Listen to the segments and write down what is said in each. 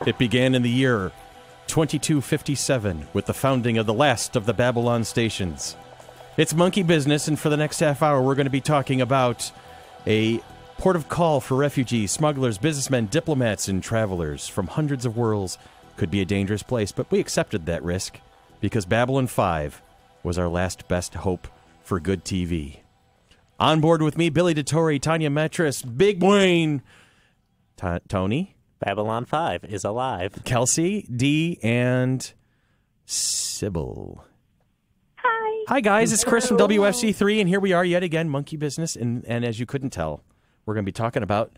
It began in the year 2257 with the founding of the last of the Babylon stations. It's Monkey Business, and for the next half hour, we're going to be talking about a port of call for refugees, smugglers, businessmen, diplomats, and travelers from hundreds of worlds. Could be a dangerous place, but we accepted that risk because Babylon 5 was our last best hope for good TV. On board with me, Billy DeTore, Tanya Metris, Big Wayne, Tony. Babylon 5 is alive. Kelsey, Dee, and Sybil. Hi, guys. It's Chris from WFC3, and here we are yet again, Monkey Business. And as you couldn't tell, we're going to be talking about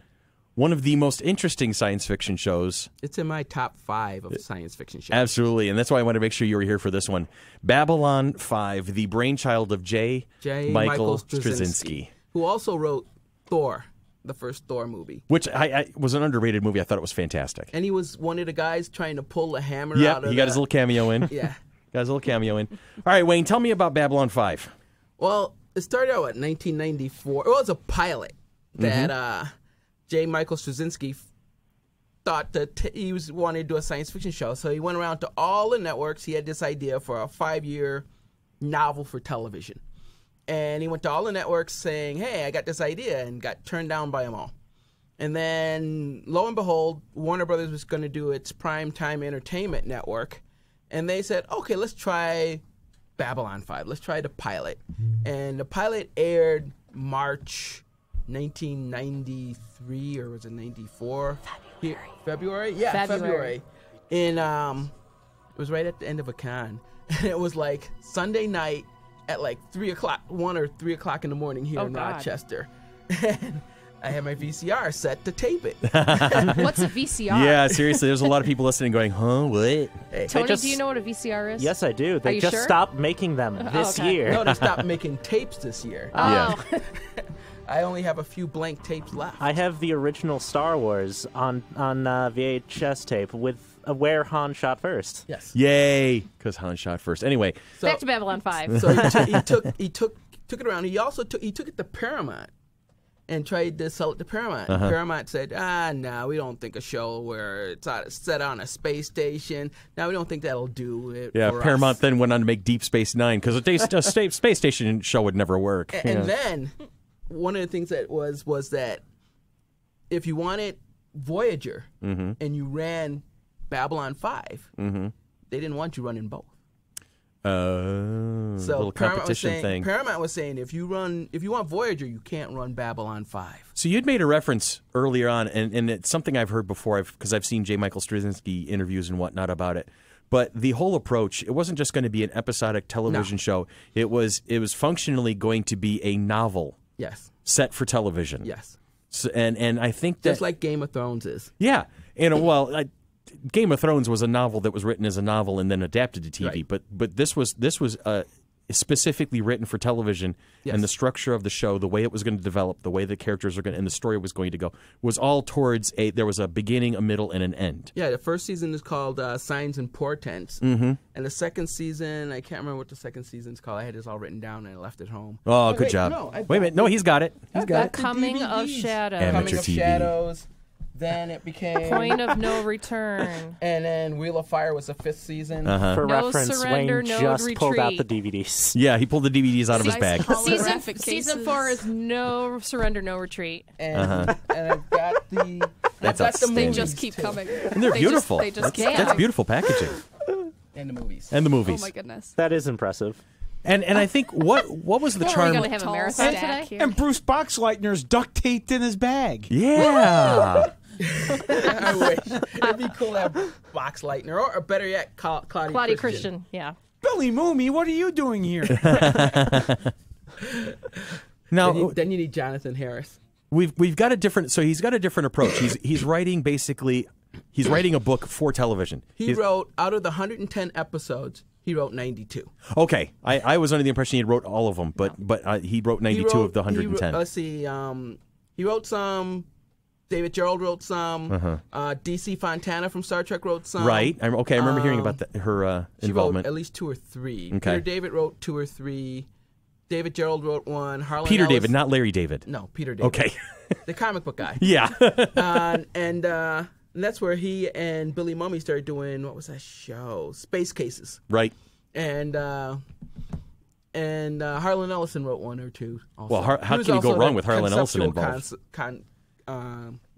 one of the most interesting science fiction shows. It's in my top 5 of science fiction shows. Absolutely, and that's why I want to make sure you were here for this one. Babylon 5, the brainchild of J. Michael Straczynski. Who also wrote Thor, the first Thor movie. Which I was an underrated movie. I thought it was fantastic. And he was one of the guys trying to pull the hammer out of he got his little cameo in. Yeah. Got his little cameo in. All right, Wayne, tell me about Babylon 5. Well, it started out in 1994. It was a pilot that J. Michael Straczynski thought that he wanted to do a science fiction show. So he went around to all the networks. He had this idea for a 5-year novel for television. And he went to all the networks saying, hey, I got this idea, and got turned down by them all. And then, lo and behold, Warner Brothers was going to do its primetime entertainment network. And they said, okay, let's try Babylon 5. Let's try the pilot. And the pilot aired March 1993, or was it 94? February? Yeah, February. And it was right at the end of a con. And it was like Sunday night at like 3 o'clock, 1 or 3 o'clock in the morning here in Rochester. And I had my VCR set to tape it. What's a VCR? Yeah, seriously, there's a lot of people listening going, huh, what? Hey, Tony, do you know what a VCR is? Yes, I do. They just stopped making them this year. No, they stopped making tapes this year. Oh. Yeah. I only have a few blank tapes left. I have the original Star Wars on VHS tape with where Han shot first. Yes. Yay, because Han shot first. Anyway. So, back to Babylon 5. So he took it around. He also took it to Paramount and tried to sell it to Paramount. Paramount said, no, we don't think a show where it's set on a space station. No, we don't think that'll do it. Yeah, for Paramount us. then went on to make Deep Space Nine because a space station show would never work. And then one of the things that was that if you wanted Voyager and you ran Babylon 5, they didn't want you running both. So little competition thing. Paramount was saying if you want Voyager, you can't run Babylon 5. So you'd made a reference earlier on, and it's something I've heard before because I've seen J. Michael Straczynski interviews and whatnot about it. But the whole approach, it wasn't just going to be an episodic television show. It was functionally going to be a novel. Yes. Set for television. Yes. So, and I think that just like Game of Thrones is. Yeah. And Game of Thrones was a novel that was written as a novel and then adapted to TV, right. but this was specifically written for television, and the structure of the show, the way it was going to develop, the way the characters are going, and the story was going to go, was all towards there was a beginning, a middle, and an end. Yeah, the first season is called Signs and Portents, and the second season, I can't remember what the second season's called. I had this all written down and I left it home. Oh, good job. No, wait a minute, no, he's got it. He's got it. Coming of Shadows. Amateur Coming of TV. Shadows. Then it became Point of No Return. And then Wheel of Fire was the 5th season. For No reference, Surrender, Wayne No just pulled out the Retreat. DVDs. Yeah, he pulled the DVDs out of his bag. Season 4 is No Surrender, No Retreat. And I've got the That's I've got the outstanding. They movies just keep too. coming. And they're beautiful. They just keep that's coming. beautiful packaging. And the movies. And the Oh movies. my goodness. That is impressive. And I think what was the Are we charm? going to have a marathon today? And Bruce Boxleitner's duct taped in his bag. Yeah. I wish. It'd be cool to have Box Lightner, or better yet, Claudia Christian. Yeah. Billy Mooney, what are you doing here? Now then you need Jonathan Harris. we've got a different. So he's got a different approach. He's writing basically. He's writing a book for television. He wrote, out of the 110 episodes, he wrote 92. Okay, I was under the impression he wrote all of them, but he wrote 92 of the 110. Let's see. He wrote some. David Gerald wrote some. DC Fontana from Star Trek wrote some. Right. I remember hearing about her she involvement. wrote at least 2 or 3. Okay. Peter David wrote 2 or 3. David Gerald wrote one. Harlan Peter Ellis, David, not Larry David. No, Peter David. Okay. The comic book guy. Yeah. And And that's where he and Billy Mumy started doing, what was that show? Space Cases. Right. And Harlan Ellison wrote one or two. Also. Well, how can you go wrong with Harlan Ellison involved?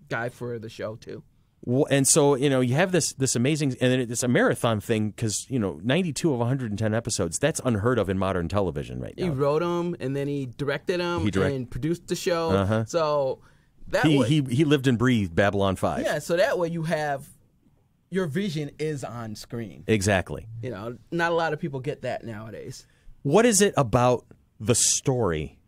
Guy for the show too. And so, you have this amazing, and then it's a marathon thing because, 92 of 110 episodes, that's unheard of in modern television right now. He wrote them, and then he directed them and produced the show. Uh-huh. So that he lived and breathed Babylon 5. Yeah, so that way you have, your vision is on screen. Exactly. Not a lot of people get that nowadays. What is it about the story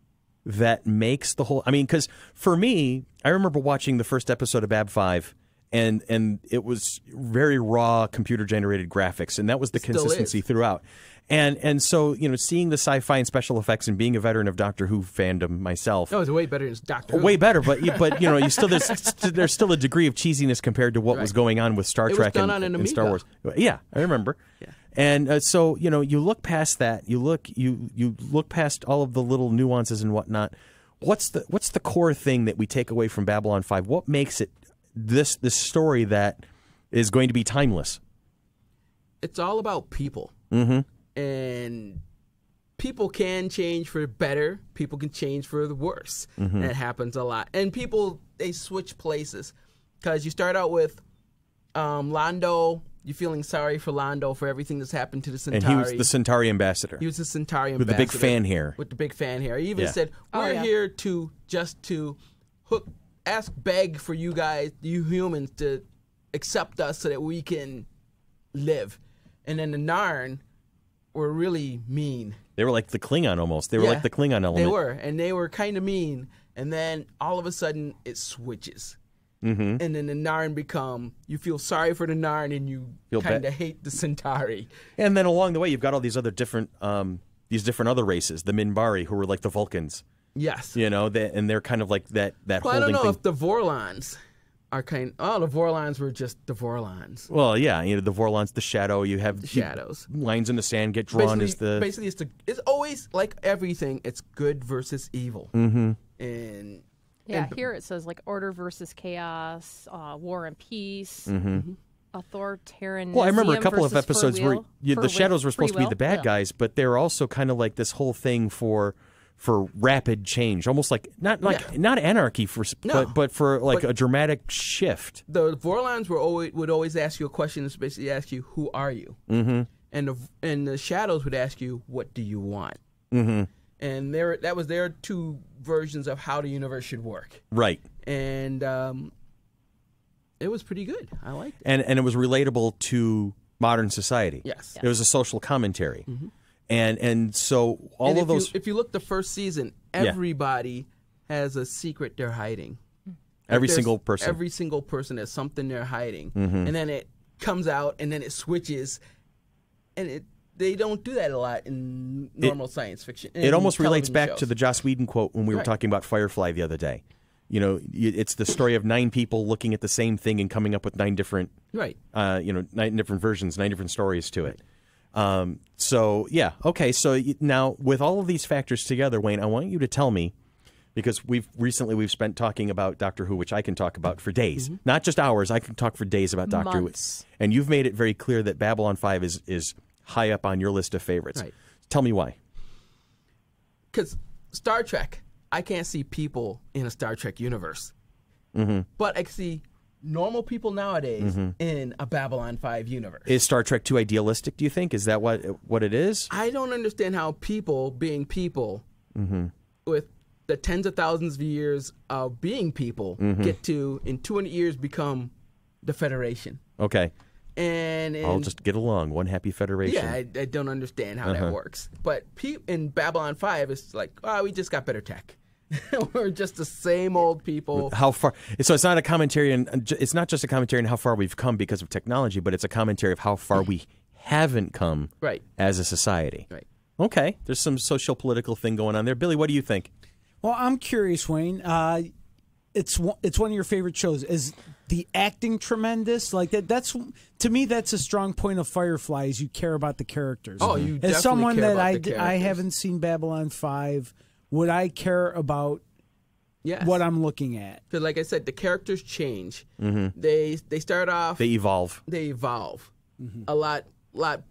that makes the whole... I mean, because for me, I remember watching the first episode of Bab 5, and it was very raw computer-generated graphics, and that was the consistency throughout. And so, seeing the sci-fi and special effects and being a veteran of Doctor Who fandom myself... No, it's way better than Doctor Who. Way better, but you still there's still a degree of cheesiness compared to what was going on with Star Trek and Star Wars. Yeah, I remember. Yeah. And so, you look past that. You look past all of the little nuances and whatnot. What's the core thing that we take away from Babylon 5? What makes it this story that is going to be timeless? It's all about people. Mm-hmm. And people can change for the better. People can change for the worse. Mm-hmm. That happens a lot. And people, they switch places. Because you start out with Londo. You're feeling sorry for Londo for everything that's happened to the Centauri. And he was the Centauri ambassador. He was the Centauri ambassador. With the big fan hair. With the big fan hair. He even said, we're here to beg for you guys, you humans, to accept us so that we can live. And then the Narn were really mean. They were like the Klingon almost. They were like the Klingon element. They were, and they were kind of mean. And then all of a sudden, it switches. Mm-hmm. And then the Narn become, you feel sorry for the Narn, and you kind of hate the Centauri. And then along the way, you've got all these other different other races, the Minbari, who were like the Vulcans. Yes. And they're kind of like that well, holding I don't know thing. if the Vorlons are the Vorlons were just the Vorlons. Well, yeah, the Vorlons, the shadow. You have the shadows. Lines in the sand get drawn basically it's always like everything. It's good versus evil. Mm-hmm. And here it says like order versus chaos, war and peace. Mm-hmm. Authoritarianism. Well, I remember a couple of episodes where the shadows were supposed to be the bad guys, guys, but they were also kind of like this whole thing for rapid change, almost like not anarchy but for like a dramatic shift. The Vorlons would always ask you a question that's basically ask you, who are you? Mm-hmm. And the shadows would ask you, what do you want? Mm-hmm. And that was their two versions of how the universe should work. Right. And it was pretty good. I liked it. And it was relatable to modern society. Yes. It was a social commentary. Mm-hmm. And so all of those... If you look the first season, everybody has a secret they're hiding. Every single person. Every single person has something they're hiding. Mm-hmm. And then it comes out, and then it switches. And they don't do that a lot in normal science fiction. It almost relates back shows. to the Joss Whedon quote when we were talking about Firefly the other day. It's the story of 9 people looking at the same thing and coming up with 9 different... Right. 9 different versions, 9 different stories to it. So now with all of these factors together, Wayne, I want you to tell me, because we've spent talking about Doctor Who, which I can talk about for days, not just hours. I can talk for days about Doctor Who, and you've made it very clear that Babylon 5 is high up on your list of favorites. Right. Tell me why. Because Star Trek, I can't see people in a Star Trek universe, but I can see normal people nowadays in a Babylon 5 universe. Is Star Trek too idealistic, do you think? Is that what it is? I don't understand how people being people with the tens of thousands of years of being people get to, in 200 years, become the Federation. Okay. And I'll just get along. One happy Federation. Yeah, I don't understand how that works. But in Babylon 5, it's like, we just got better tech. We're just the same old people. How far? So it's not a commentary, and it's not just a commentary on how far we've come because of technology, but it's a commentary of how far we haven't come as a society. Right. Okay. There's some social-political thing going on there. Billy, what do you think? Well, I'm curious, Wayne. It's one of your favorite shows. Is the acting tremendous? Like that's to me, that's a strong point of Firefly. Is you care about the characters. Oh, you definitely as someone care that about the I haven't seen Babylon 5. Would I care about Yes. what I'm looking at. Because, like I said, the characters change. They start off. They evolve. They evolve a lot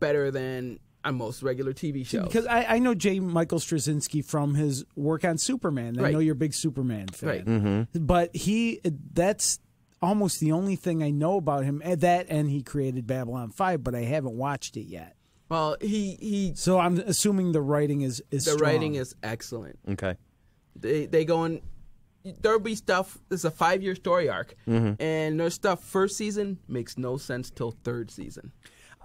better than on most regular TV shows. Because I know J. Michael Straczynski from his work on Superman. I Right. know you're a big Superman fan. Right. But that's almost the only thing I know about him. That and he created Babylon 5, but I haven't watched it yet. Well, he So I'm assuming the writing is the strong. writing is excellent. Okay. They go in. There'll be stuff. It's a 5-year story arc, and there's stuff first season makes no sense till third season.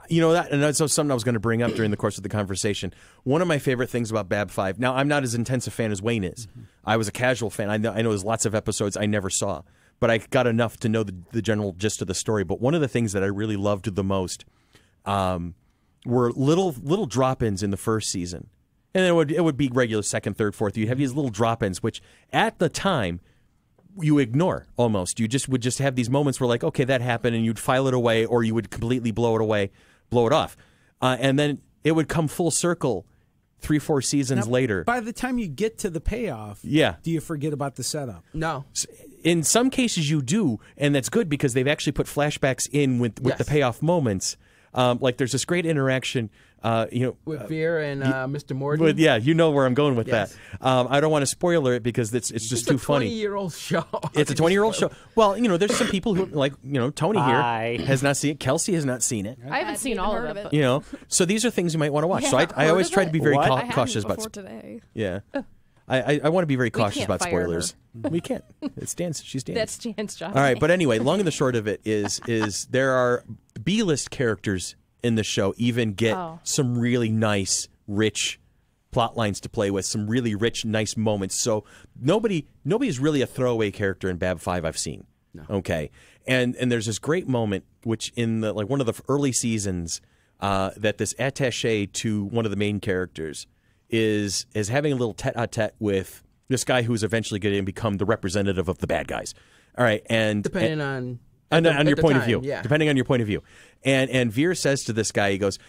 You know that, and that's something I was going to bring up during the course of the conversation. One of my favorite things about Bab 5. Now, I'm not as intense a fan as Wayne is. I was a casual fan. I know there's lots of episodes I never saw, but I got enough to know the general gist of the story. But one of the things that I really loved the most were little drop-ins in the first season. And then it would be regular second, third, fourth. You'd have these little drop-ins, which at the time you ignore almost. You would just have these moments where like, okay, that happened, and you'd file it away, or you would completely blow it off. And then it would come full circle 3-4 seasons later. By the time you get to the payoff, Yeah. do you forget about the setup? No, In some cases you do, and that's good because they've actually put flashbacks in with the Yes. payoff moments. Like there's this great interaction, with Veer and Mr. Morgan. With, you know where I'm going with Yes. that. I don't want to spoiler it because it's just too funny. It's a 20-year-old show. It's a 20-year-old show. Well, there's some people who like, Tony Hi. here has not seen it. Kelsey has not seen it. I haven't seen all of it. But So these are things you might want to watch. So Yeah, I always heard try of to be it? very What? I hadn't cautious before about. today. Yeah. I want to be very cautious can't about fire her. spoilers. We can't. It's Dan's. She's Dan's. That's Jan's job. All right, but anyway, long and the short of it is there are B-list characters in the show even get some really nice, rich plot lines to play with, some really rich, nice moments. So nobody's really a throwaway character in Bab 5 I've seen. No. Okay. And there's this great moment which in the one of the early seasons that this attaché to one of the main characters is having a little tete-a-tete with this guy who's eventually going to become the representative of the bad guys. All right, and Depending on your point of time, view. yeah. Depending on your point of view. And Veer says to this guy, he goes,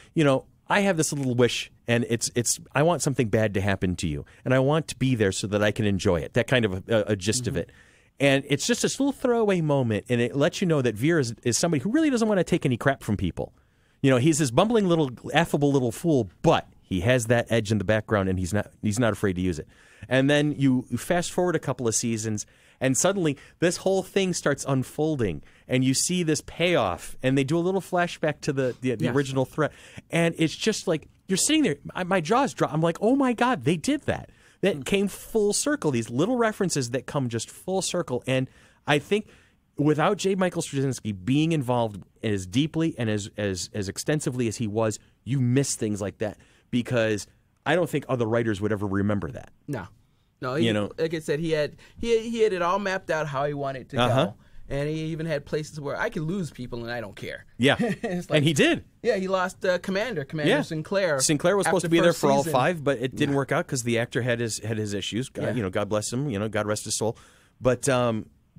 I have this little wish, and it's I want something bad to happen to you, and I want to be there so that I can enjoy it. That kind of a gist of it. And it's just this little throwaway moment, and it lets you know that Veer is somebody who really doesn't want to take any crap from people. He's this bumbling little, affable little fool, but he has that edge in the background, and he's not afraid to use it. And then you fast forward a couple of seasons, and suddenly this whole thing starts unfolding, and you see this payoff, and they do a little flashback to the original threat, and it's just like you're sitting there. My jaws drop. I'm like, oh my God, they did that. That came full circle. These little references that come just full circle, and I think without J. Michael Straczynski being involved as deeply and as extensively as he was, you miss things like that because I don't think other writers would ever remember that. No. Like I said, he had it all mapped out how he wanted to go, and he even had places where I could lose people and I don't care. Yeah, It's like- and he did. Yeah, he lost Commander Sinclair. Sinclair was supposed after to be there first for all season. 5, but it didn't work out because the actor had his issues. God, God bless him. God rest his soul. But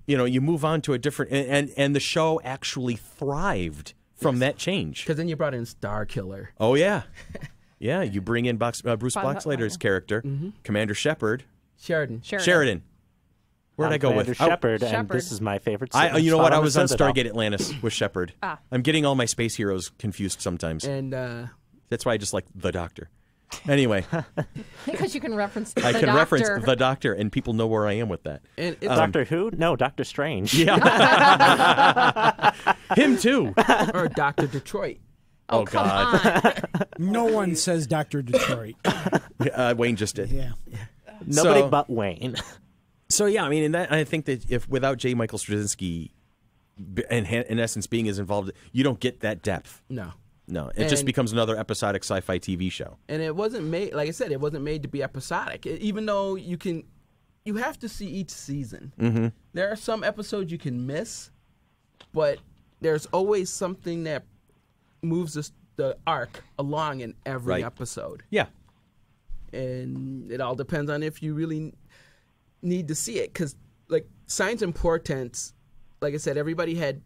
you move on to a different, and the show actually thrived from that change. Because then you brought in Star Killer. Oh yeah, yeah. You bring in Bruce Boxleiter's character, Commander Shepard. Sheridan. Where'd I go with? Shepard, and Shepard. this is my favorite. You know what? I was on Citadel. Stargate Atlantis with Shepard. I'm getting all my space heroes confused sometimes. And That's why I just like the Doctor. Anyway, Because you can reference I the can doctor. reference the Doctor, and people know where I am with that. and it's Doctor Who? No, Doctor Strange. Yeah, him too. or Dr. Detroit. Oh come God, No one says Dr. Detroit. Wayne just did. Yeah. Nobody So- but Wayne. So yeah, I mean, I think that if without J. Michael Straczynski, in essence, being as involved, you don't get that depth. No. No, it just And- becomes another episodic sci-fi TV show. And it wasn't made, like I said, it wasn't made to be episodic. Even though you have to see each season. Mm-hmm. There are some episodes you can miss, but there's always something that moves the arc along in every Right. episode. Yeah. And it all depends on if you really need to see it. Because, like, Signs and Portents, like I said, everybody had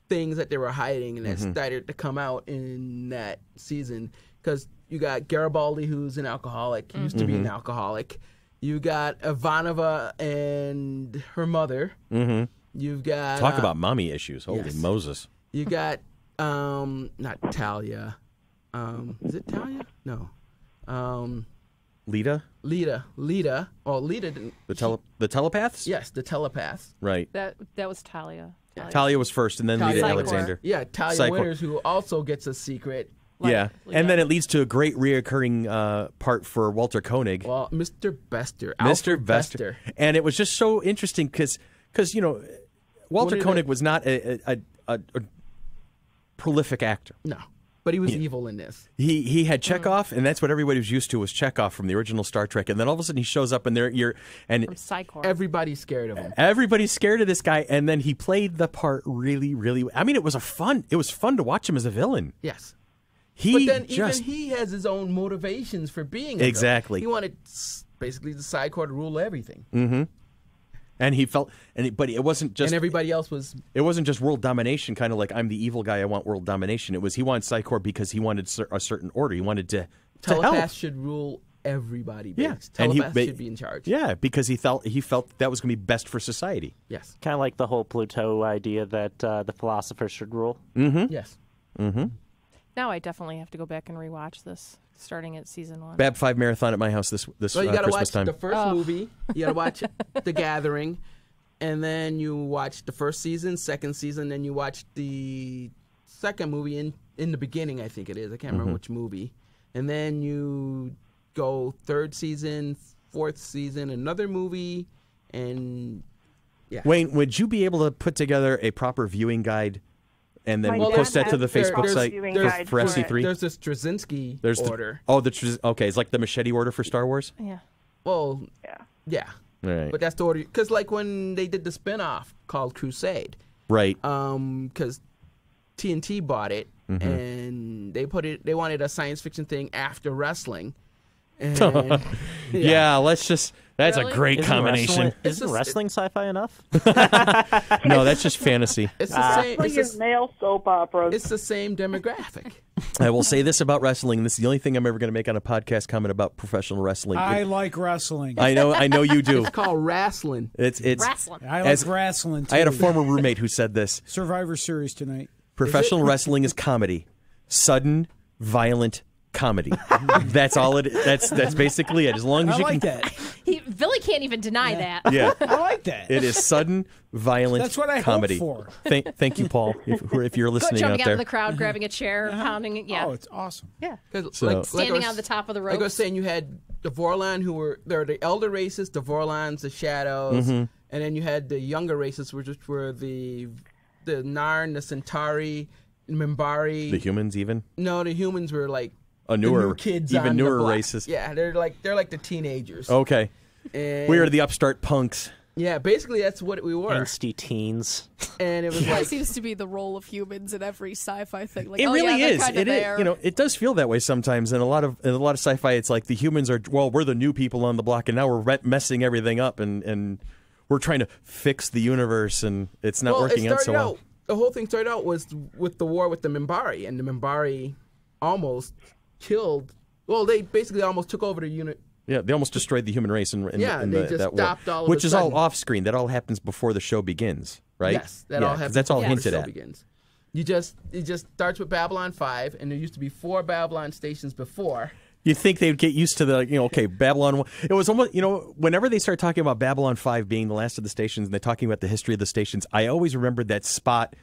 things that they were hiding and that started to come out in that season. Because you got Garibaldi, who's an alcoholic, used to be an alcoholic. You got Ivanova and her mother. Mm-hmm. You've got Talk about mommy issues. Holy yes. Moses. You got not Talia. Is it Talia? No. Lita? Lita. Oh, Lita didn't. The telepaths? Yes, the telepath. Right. That was Talia. Talia was first, and then Talia Lita Psychor. Alexander. Yeah, Talia Psychor. Winters, who also gets a secret. Yeah, and then it leads to a great reoccurring part for Walter Koenig. Well, Mr. Bester. Mr. Alfred Bester. And it was just so interesting because Walter Koenig was not a prolific actor. No, but he was evil in this. He had Chekhov, and that's what everybody was used to was Chekhov from the original Star Trek. And then all of a sudden he shows up, and From Psychor. Everybody's scared of him. Everybody's scared of this guy, and then he played the part really, really. I mean, it was fun to watch him as a villain. Yes. But then even he has his own motivations for being a villain. Exactly. He wanted basically the Psychor to rule everything. Mm-hmm. And he felt, but it wasn't just. And everybody else was. It wasn't just world domination, kind of like I'm the evil guy. I want world domination. It was he wanted Psychor because he wanted a certain order. He wanted to help. Telepaths should rule everybody. Yeah, Telepaths should be in charge. Yeah, because he felt that was going to be best for society. Yes. Kind of like the whole Pluto idea that the philosophers should rule. Mm-hmm. Yes. Mm-hmm. Now I definitely have to go back and rewatch this, starting at season 1. Bab 5 marathon at my house this Well, you got to Christmas watch time. the first movie. You got to watch The Gathering, and then you watch the first season, second season, then you watch the second movie in the beginning. I think it is. I can't remember which movie. And then you go third season, fourth season, another movie, and yeah. Wayne, would you be able to put together a proper viewing guide and then My post dad that to the has Facebook the site viewing for guide for it. FC3? There's the Straczynski order. Okay, it's like the machete order for Star Wars? Yeah. Well, Yeah. yeah. Right. But that's the order. Because like when they did the spinoff called Crusade, Right. because TNT bought it, and they wanted a science fiction thing after wrestling. And, yeah, that's Really? a great combination. Isn't wrestling sci-fi enough? No, that's just fantasy. It's the same. Like his male soap operas. It's the same demographic. I will say this about wrestling. This is the only thing I'm ever going to make on a podcast comment about professional wrestling. I like wrestling. I know you do. It's called wrestling. It's Wrestling. I like wrestling too. I had a former roommate who said this. Survivor Series tonight. Professional wrestling is comedy. Sudden, violent comedy. That's all it is. That's basically it. As long as I you like can. that. Billy can't even deny that. Yeah. I like that. It is sudden, violent That's what I comedy. hope for. Thank you, Paul, if you're Go listening jumping out out there. of the crowd, grabbing a chair, pounding it. Yeah. Oh, it's awesome. Yeah. So- Standing on the top of the ropes. Like I was saying, you had the Vorlon they're the elder races, the Vorlons, the Shadows, and then you had the younger races, which were the Narn, the Centauri, Minbari. The humans, even No, the humans were like a the newer, new kids, even on the newer block. races. Yeah, they're like the teenagers. Okay, And we are the upstart punks. yeah, basically that's what we were, Angsty teens. and it was That like seems to be the role of humans in every sci-fi thing. Like, It oh, really yeah, they're is. kinda It is. there. It does feel that way sometimes. In a lot of sci-fi, it's like the humans are. Well, we're the new people on the block, and now we're messing everything up, and we're trying to fix the universe, and it's not working out so well. The whole thing started out was with the war with the Minbari, and the Minbari almost killed. Well, they basically almost took over the unit. Yeah, they almost destroyed the human race in They that just war, stopped all of which a is all sudden. off screen. That all happens before the show begins, right? Yes, that all 'cause happens. that's all before hinted the show at. Begins. It just starts with Babylon 5, and there used to be 4 Babylon stations before. You think they'd get used to the, okay, Babylon. It was almost, whenever they start talking about Babylon 5 being the last of the stations and they're talking about the history of the stations, I always remembered that spot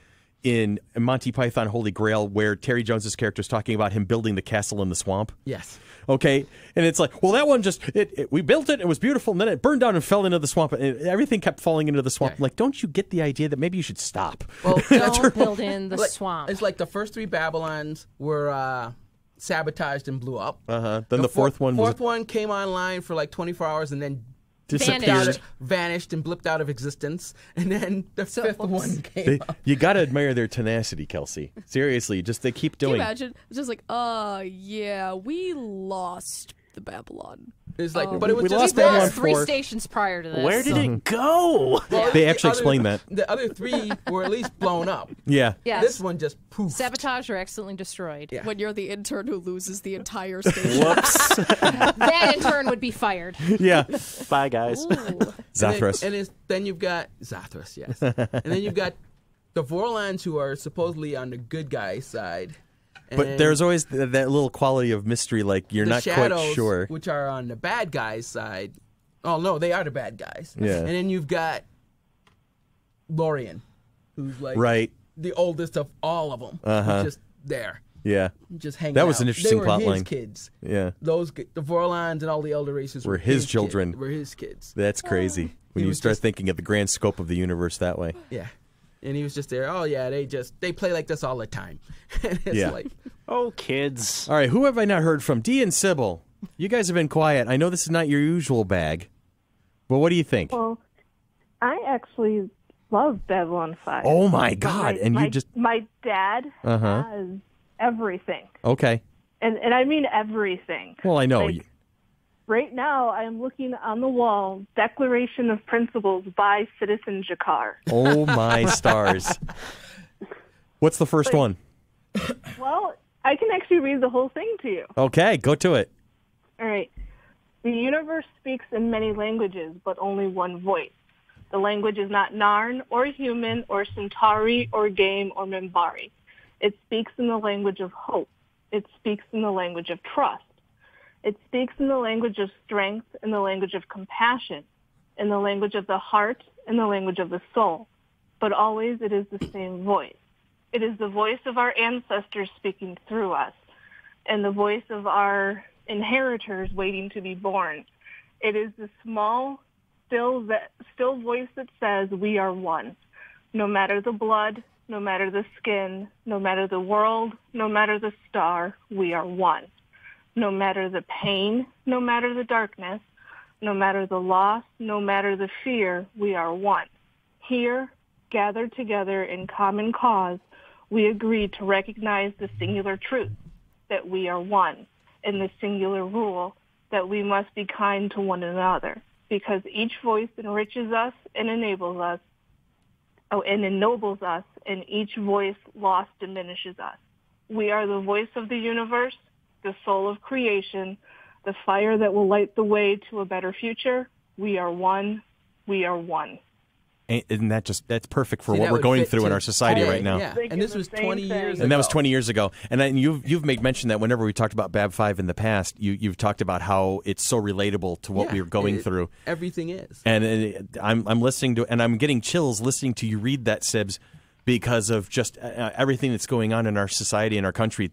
in Monty Python Holy Grail where Terry Jones's character is talking about him building the castle in the swamp. Yes. Okay, and it's like, well, that one just we built it, it was beautiful, and then it burned down and fell into the swamp, and everything kept falling into the swamp. Yeah. Like, don't you get the idea that maybe you should stop? Well, Don't build in the like, swamp. It's like the first 3 Babylons were sabotaged and blew up. Then the fourth one was Fourth one came online for like 24 hours and then disappeared. vanished and blipped out of existence. And then the fifth one came They, up. you got to admire their tenacity, Kelsey. Seriously, just they keep Can you doing. imagine? It's just like, yeah, we lost the Babylon. It's like, but it was We just lost there. Babylon Three 4. stations prior to this. Where did so- it go? Well, They the actually other- explained that. The other 3 were at least blown up. Yeah. Yes. This one just poof. Sabotage or accidentally destroyed. Yeah. When you're the intern who loses the entire station. Whoops. That in turn would be fired. Yeah. Bye, guys. Ooh. Zathras. And then you've got Zathras, yes. And then you've got the Vorlons, who are supposedly on the good guy side. But And there's always that little quality of mystery, like you're the not Shadows, quite sure. which are on the bad guys' side. Oh, no, they are the bad guys. Yeah. And then you've got Lorien, who's like Right. the oldest of all of them. Uh-huh. Just there. Yeah. Just hanging That was out. an interesting they were plot his line. kids. Yeah. The Vorlons and all the elder races Were his children. Were his kids. That's crazy. When He you was start just- thinking of the grand scope of the universe that way. Yeah. And he was just there. Oh yeah, they play like this all the time. And it's Yeah. like, Oh, kids. All right, who have I not heard from? Dee and Sybil. You guys have been quiet. I know this is not your usual bag. But what do you think? Well, I actually love Babylon 5. Oh my But God. And my, you just my dad Uh-huh. has everything. okay. And I mean everything. Well, I know. Like, right now, I am looking on the wall, Declaration of Principles by Citizen Jakar. Oh my stars. What's the first one? Well, I can actually read the whole thing to you. Okay, go to it. All right. The universe speaks in many languages, but only one voice. The language is not Narn or human or Centauri or game or Minbari. It speaks in the language of hope. It speaks in the language of trust. It speaks in the language of strength, in the language of compassion, in the language of the heart, in the language of the soul. But always it is the same voice. It is the voice of our ancestors speaking through us, and the voice of our inheritors waiting to be born. It is the small, still voice that says we are one. No matter the blood, no matter the skin, no matter the world, no matter the star, we are one. No matter the pain, no matter the darkness, no matter the loss, no matter the fear, we are one. Here, gathered together in common cause, we agree to recognize the singular truth that we are one, and the singular rule that we must be kind to one another, because each voice enriches us and enables us, and ennobles us, and each voice lost diminishes us. We are the voice of the universe, the soul of creation, the fire that will light the way to a better future. We are one. We are one. Isn't that that's perfect for See, what that we're would going fit through in to our society today, right now. Yeah. Thinking And this the was same 20 thing. years ago. And that was 20 years ago. And you've made mention that whenever we talked about Bab 5 in the past, you've talked about how it's so relatable to what Yeah, we were going through. Everything is. And I'm listening to, and I'm getting chills listening to you read that, Sibs, because of just everything that's going on in our society and our country,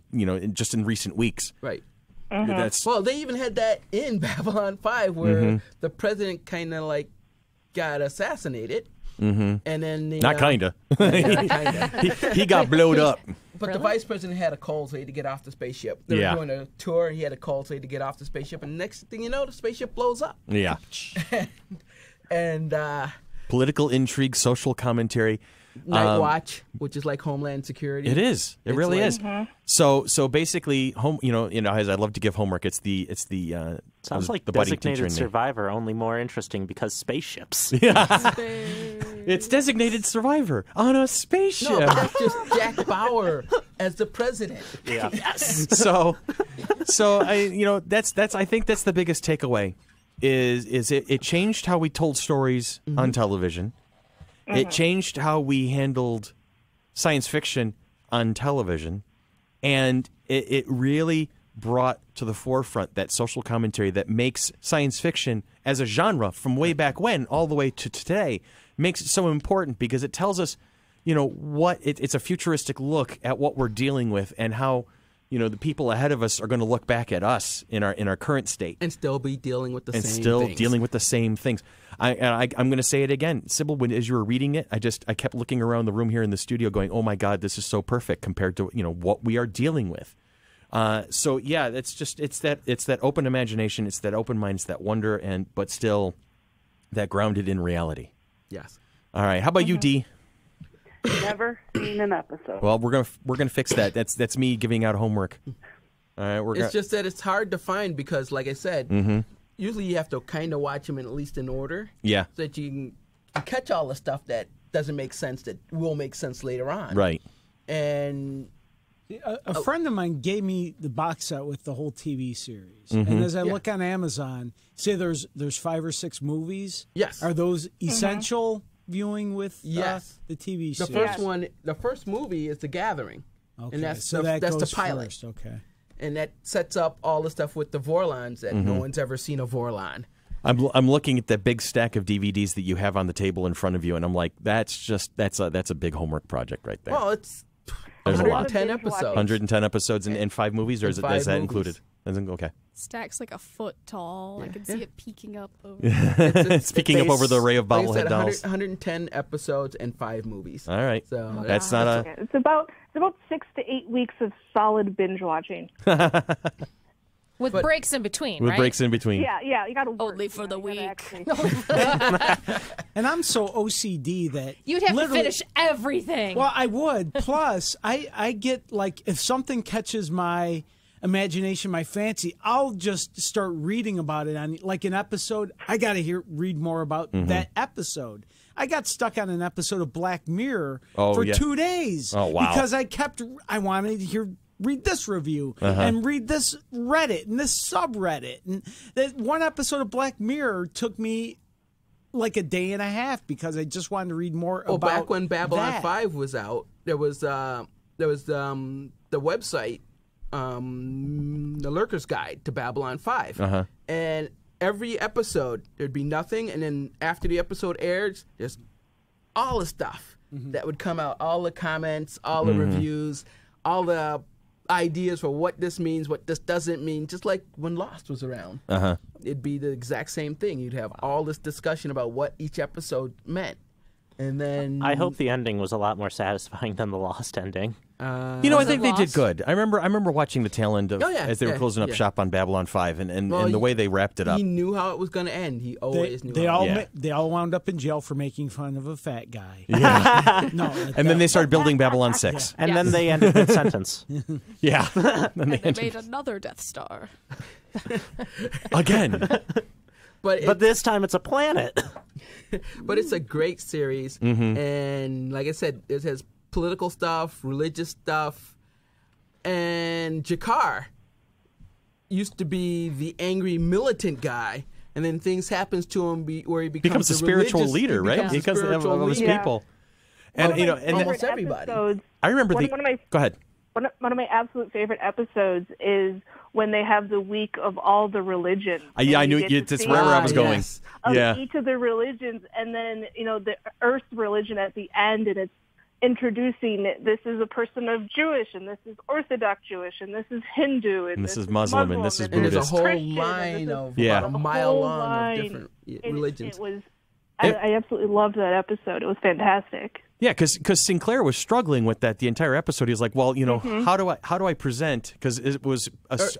just in recent weeks. Right. That's Well, they even had that in Babylon 5 where the president kind of like got assassinated. Mm-hmm. And then not kind of. kinda. He got blowed up. But the vice president had a cold, so he had to get off the spaceship. They Yeah. were doing a tour. He had a cold, so he had to get off the spaceship. And next thing you know, the spaceship blows up. Yeah. And Political intrigue, social commentary. Night Watch, which is like Homeland Security. It is. It It's really like- is. So basically, as I love to give homework, it's the Sounds like the budding teacher Designated in there. Survivor, only more interesting because spaceships. It's Designated Survivor on a spaceship. No, but that's just Jack Bauer as the president. Yeah. so I think that's the biggest takeaway is it changed how we told stories on television. It changed how we handled science fiction on television, and it really brought to the forefront that social commentary that makes science fiction as a genre from way back when all the way to today makes it so important because it tells us, it's a futuristic look at what we're dealing with and how, the people ahead of us are going to look back at us in our current state And still be dealing with the and same still things. dealing with the same things. I'm going to say it again, Sybil. As you were reading it, I kept looking around the room here in the studio, going, "Oh my God, this is so perfect compared to what we are dealing with." So yeah, it's that open imagination, it's that open mind, it's that wonder, but still that grounded in reality. Yes. All right, how about you, Dee? Never seen an episode. Well, we're gonna fix that. That's me giving out homework. All right, It's just that it's hard to find because, like I said, usually you have to kind of watch them in at least in order. Yeah. So that you can catch all the stuff that doesn't make sense that will make sense later on. Right. And A friend of mine gave me the box set with the whole TV series, and as I look on Amazon, say there's 5 or 6 movies. Yes. Are those essential viewing with Yes. the TV the series? the first movie is The Gathering. Okay, And that's so the goes pilot. first. Okay. And that sets up all the stuff with the Vorlons that no one's ever seen a Vorlon. I'm looking at that big stack of DVDs that you have on the table in front of you, and I'm like, that's a big homework project right there. Well, it's There's a lot. 110 episodes. 110 episodes and 5 movies, or is And that 5 included? Okay. Stacks like a foot tall. I can see it peeking up over. It's peeking up over the array of like I bobblehead said, dolls. 110 episodes and 5 movies. All right. So That's not a... It's about 6 to 8 weeks of solid binge watching. With But- breaks in between, With right? breaks in between. Yeah, you got to work. Only for the You gotta week. actually- And I'm so OCD that You'd have to literally- finish everything. Well, I would. Plus, I get like if something catches my imagination, my fancy, I'll just start reading about it on like an episode. I got to read more about that episode. I got stuck on an episode of Black Mirror for 2 days. Oh, wow. Because I wanted to read this review and read this Reddit and this subreddit. And that one episode of Black Mirror took me like a day and a half because I just wanted to read more about back when Babylon that. 5 was out, there was the website, the Lurker's Guide to Babylon 5. And every episode, there'd be nothing, and then after the episode airs, there's all the stuff that would come out, all the comments, all the reviews, all the ideas for what this means, what this doesn't mean, just like when Lost was around. It'd be the exact same thing. You'd have all this discussion about what each episode meant. And then I hope the ending was a lot more satisfying than the Lost ending. I think they did Lost? good. I remember watching the tail end of Oh, yeah, as they were yeah, closing up yeah. shop on Babylon 5 and Well, the way they wrapped it up. he knew how it was going to end. He always knew. They how all Yeah. they all wound up in jail for making fun of a fat guy. No, And then they started building Babylon 6. And then they ended the sentence. Yeah. Then And they they ended made another Death Star. again. But This time it's a planet. But it's a great series, and like I said, it has political stuff, religious stuff, and Jakar used to be the angry militant guy, and then things happens to him where he becomes a spiritual religious- leader, he right? becomes a Because of spiritual his leader. people. And One of my and almost favorite everybody. episodes- I remember one of my Go ahead. one of my absolute favorite episodes is when they have the week of all the religions. I And knew you get to that's see where I was Ah, going. yes. of Yeah. each of the religions, and then the Earth religion at the end, and it's introducing this is a person of Jewish, and this is Orthodox Jewish, and this is Hindu, and this is Muslim, and this is And there's a Buddhist. whole Christian, and line this is of Yeah. about a a mile whole long line. of different It religions. was. I absolutely loved that episode. It was fantastic. Yeah, because Sinclair was struggling with that the entire episode. He was like, "Well, how do I present?" Because it was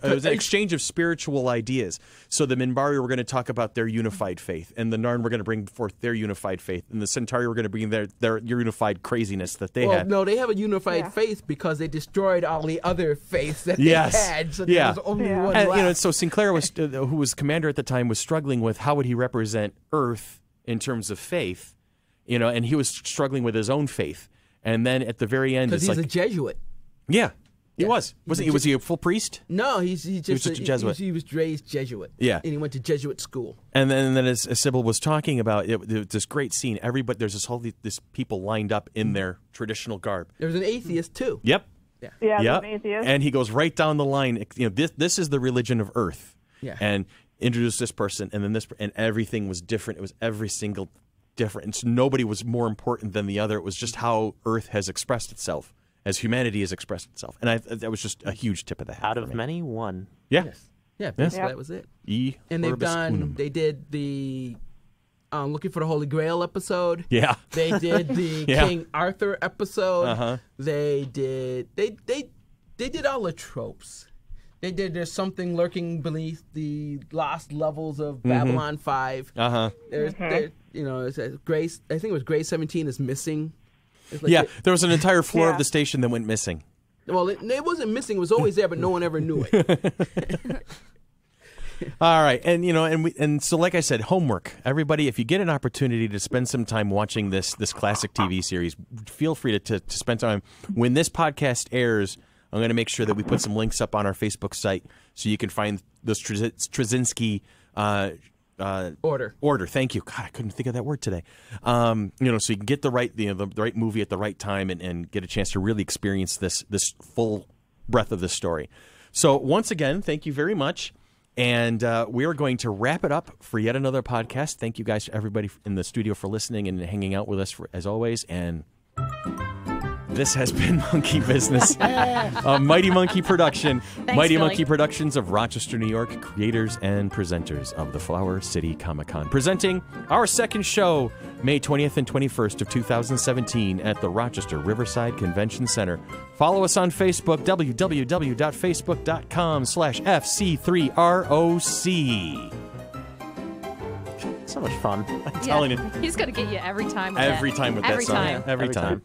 an exchange of spiritual ideas. So the Minbari were going to talk about their unified faith, and the Narn were going to bring forth their unified faith, and the Centauri were going to bring their unified craziness that they had. No, they have a unified faith because they destroyed all the other faiths that Yes. they had. So Yeah. there was only Yeah. one And, left. so Sinclair was, who was commander at the time, was struggling with how would he represent Earth in terms of faith, and he was struggling with his own faith. And then at the very end, Because it's he's like, a Jesuit. yeah, he Yeah. was. Was he a full priest? No, he's just just a Jesuit. He was raised Jesuit. Yeah. And he went to Jesuit school. And then as Sybil was talking about it, this great scene. Everybody, there's this people lined up in their traditional garb. There was an atheist, too. Yep. Yeah, Yep. the atheist. And he goes right down the line. This is the religion of Earth. Yeah. And introduce this person, and then this, and everything was different. It was every single different. And so nobody was more important than the other. It was just how Earth has expressed itself, as humanity has expressed itself. And that was just a huge tip of the hat. Out for of me. many, one. Yeah. Yes. Yeah, basically Yeah. that was it. E And they've Orbis Unum. they did the Looking for the Holy Grail episode. Yeah. They did the Yeah. King Arthur episode. Uh-huh. They did all the tropes. They did There's Something Lurking Beneath the Lost Levels of Babylon 5. Uh-huh. It's Grace, I think it was Grace 17 is missing. It's like Yeah, there was an entire floor of the station that went missing. Well, it wasn't missing. It was always there, but no one ever knew it. All right, and so like I said, homework. Everybody, if you get an opportunity to spend some time watching this classic TV series, feel free to spend time. When this podcast airs, I'm going to make sure that we put some links up on our Facebook site so you can find those Straczynski order. Thank you. God, I couldn't think of that word today. So you can get the right movie at the right time and get a chance to really experience this full breadth of this story. So once again, thank you very much. And we are going to wrap it up for yet another podcast. Thank you guys, everybody in the studio, for listening and hanging out with us as always. And this has been Monkey Business, a Mighty Monkey production. Thanks, Mighty Billy. Monkey Productions of Rochester, New York, creators and presenters of the Flower City Comic-Con. Presenting our second show, May 20th and 21st of 2017 at the Rochester Riverside Convention Center. Follow us on Facebook, www.facebook.com/FC3ROC. So much fun. I'm telling you. He's going to get you every time with Every that. time with Every that song. time. Every time.